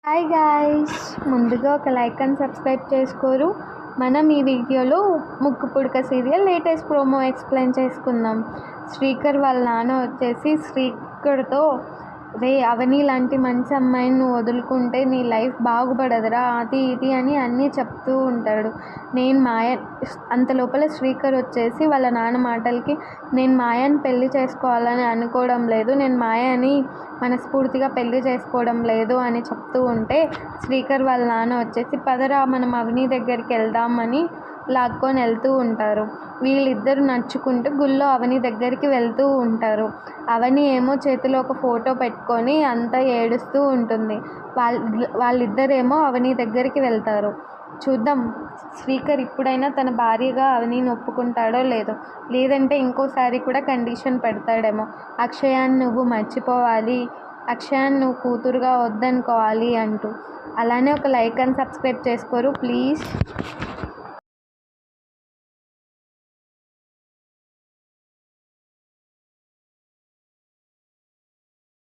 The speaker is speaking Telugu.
హాయ్ గాయ్స్, ముందుగా ఒక లైక్ అండ్ సబ్స్క్రైబ్ చేసుకోరు. మనం ఈ వీడియోలో ముక్కు పుడక సీరియల్ లేటెస్ట్ ప్రోమో ఎక్స్ప్లెయిన్ చేసుకుందాం. శ్రీకర్ వాళ్ళ నాన్న వచ్చేసి శ్రీకర్తో, రే అవని లాంటి మంచి అమ్మాయిని నువ్వు వదులుకుంటే నీ లైఫ్ బాగుపడదురా, అది ఇది అని అన్నీ చెప్తూ ఉంటాడు. నేను మాయ అంత లోపల శ్రీకర్ వచ్చేసి వాళ్ళ నాన్న మాటలకి, నేను మాయని పెళ్లి చేసుకోవాలని అనుకోవడం లేదు, నేను మాయని మనస్ఫూర్తిగా పెళ్లి చేసుకోవడం లేదు అని చెప్తూ ఉంటే, శ్రీకర్ వాళ్ళ నాన్న వచ్చేసి పదరా మనం అవని దగ్గరికి వెళ్దామని లాక్కొని వెళ్తూ ఉంటారు. వీళ్ళిద్దరు నడుచుకుంటూ గుళ్ళో అవని దగ్గరికి వెళ్తూ ఉంటారు. అవని ఏమో చేతిలో ఒక ఫోటో పెట్టుకొని అంతా ఏడుస్తూ ఉంటుంది. వాళ్ళిద్దరేమో అవని దగ్గరికి వెళ్తారు. చూద్దాం శ్రీకర్ ఇప్పుడైనా తన భార్యగా అవనిని ఒప్పుకుంటాడో లేదంటే ఇంకోసారి కూడా కండిషన్ పెడతాడేమో. అక్షయాన్ని నువ్వు మర్చిపోవాలి, అక్షయాన్ని నువ్వు కూతురుగా వద్దనుకోవాలి అంటూ. అలానే ఒక లైక్ అండ్ సబ్స్క్రైబ్ చేసుకోరు ప్లీజ్.